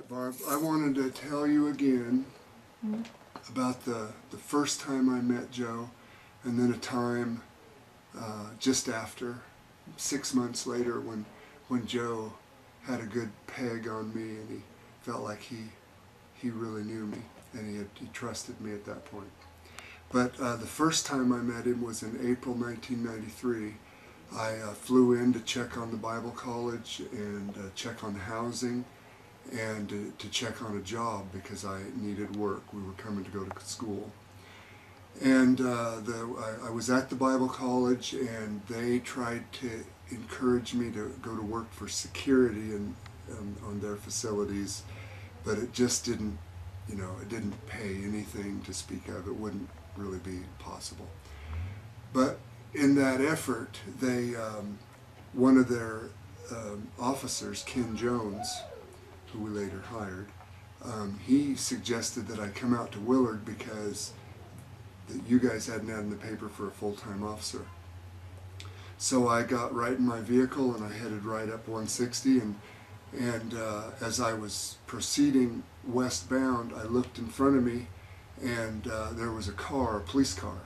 Barb. I wanted to tell you again about the first time I met Joe, and then a time just after, 6 months later, when Joe had a good peg on me and he felt like he really knew me and he trusted me at that point. But the first time I met him was in April 1993. I flew in to check on the Bible college and check on housing and to check on a job because I needed work. We were coming to go to school. And I was at the Bible college, and they tried to encourage me to go to work for security on their facilities, but it just didn't, it didn't pay anything to speak of. It wouldn't really be possible. But in that effort, they, one of their officers, Ken Jones, who we later hired, he suggested that I come out to Willard because you guys hadn't had in the paper for a full-time officer. So I got right in my vehicle and I headed right up 160, and as I was proceeding westbound, I looked in front of me and there was a car, a police car.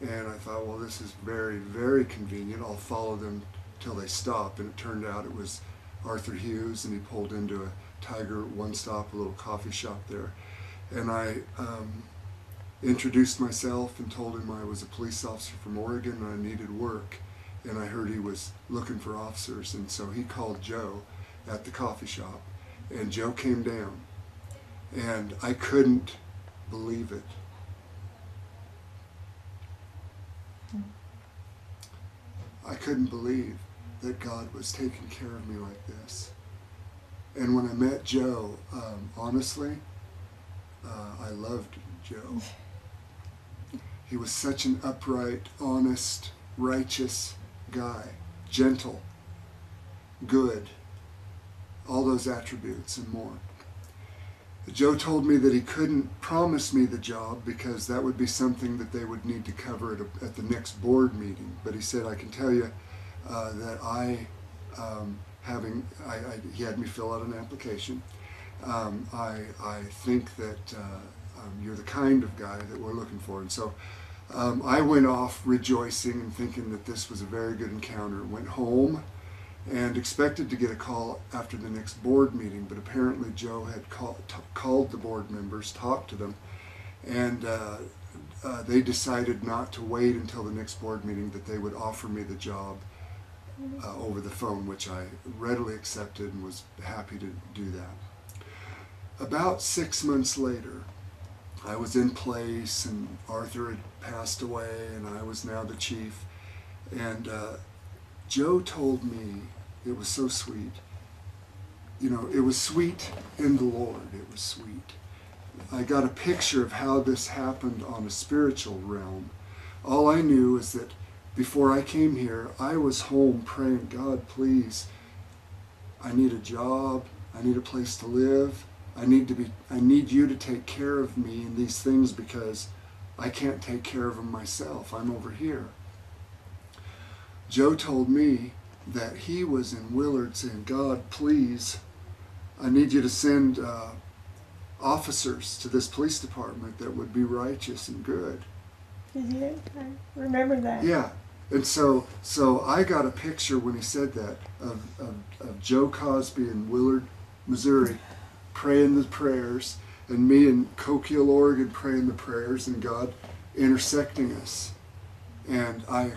And I thought, well, this is very, very convenient. I'll follow them till they stop. And it turned out it was Arthur Hughes, and he pulled into a Tiger One Stop, a little coffee shop there. And I introduced myself and told him I was a police officer from Oregon and I needed work. And I heard he was looking for officers. And so he called Joe at the coffee shop. And Joe came down. And I couldn't believe it. I couldn't believe that God was taking care of me like this. And when I met Joe, honestly, I loved Joe. He was such an upright, honest, righteous guy, gentle, good, all those attributes and more. Joe told me that he couldn't promise me the job because that would be something that they would need to cover at the next board meeting. But he said, I can tell you that he had me fill out an application. I think that you're the kind of guy that we're looking for. And so I went off rejoicing and thinking that this was a very good encounter. Went home and expected to get a call after the next board meeting, but apparently Joe had called the board members, talked to them, and they decided not to wait until the next board meeting, that they would offer me the job over the phone, which I readily accepted and was happy to do that. About 6 months later, I was in place and Arthur had passed away and I was now the chief, and Joe told me, it was so sweet, it was sweet in the Lord, it was sweet. I got a picture of how this happened on a spiritual realm. All I knew is that before I came here, I was home praying, God, please, I need a job, I need a place to live, I need you to take care of me in these things because I can't take care of them myself. I'm over here. Joe told me that he was in Willard saying, God, please, I need you to send officers to this police department that would be righteous and good. Did you? I remember that. Yeah. And so I got a picture when he said that of Joe Cosby in Willard, Missouri, praying the prayers, and me in Coquille, Oregon, praying the prayers, and God intersecting us. And I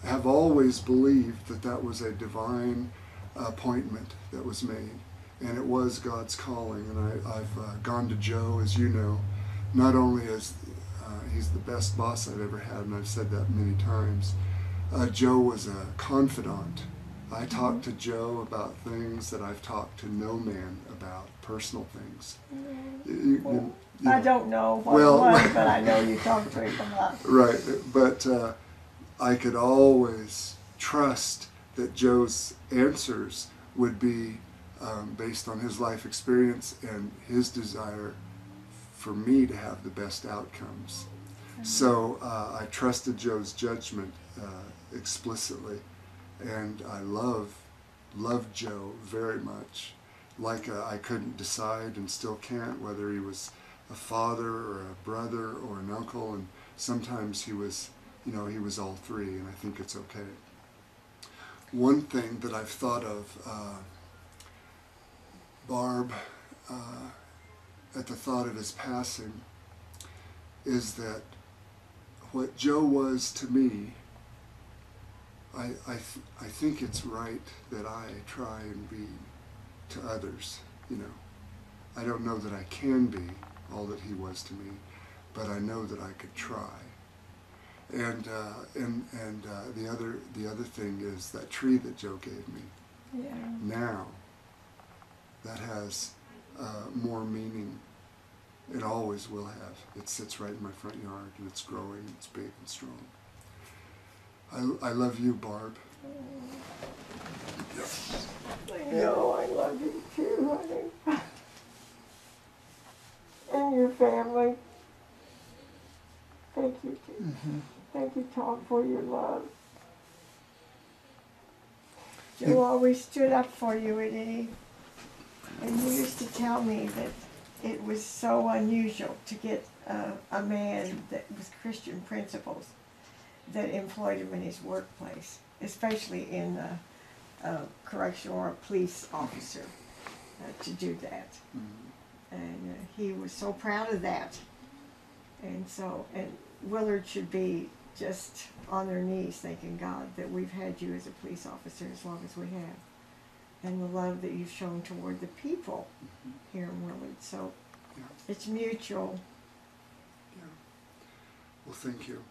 have always believed that that was a divine appointment that was made, and it was God's calling. And I've gone to Joe, as you know, not only as he's the best boss I've ever had, and I've said that many times. Joe was a confidant. I talked to Joe about things that I've talked to no man about, personal things. I don't know what it was, but I know you talked to him a lot. Right, but I could always trust that Joe's answers would be based on his life experience and his desire for me to have the best outcomes. So I trusted Joe's judgment explicitly, and I love Joe very much. I couldn't decide and still can't whether he was a father or a brother or an uncle, and sometimes he was, he was all three, and I think it's okay. One thing that I've thought of, Barb, at the thought of his passing, is that what Joe was to me, I think it's right that I try and be to others. I don't know that I can be all that he was to me, but I know that I could try. And the other thing is that tree that Joe gave me. Yeah. Now, that has more meaning. It always will have. It sits right in my front yard, and it's growing. It's big and strong. I love you, Barb. I know, I love you too, honey. And your family. Thank you, too. Mm-hmm. Thank you, Tom, for your love. Joe always stood up for you, Eddie. And he used to tell me that it was so unusual to get a man that with Christian principles that employed him in his workplace, especially in correctional or a police officer, to do that. Mm-hmm. And he was so proud of that. And Willard should be just on their knees thanking God that we've had you as a police officer as long as we have, and the love that you've shown toward the people here in Willard. So it's mutual. Yeah. Well, thank you.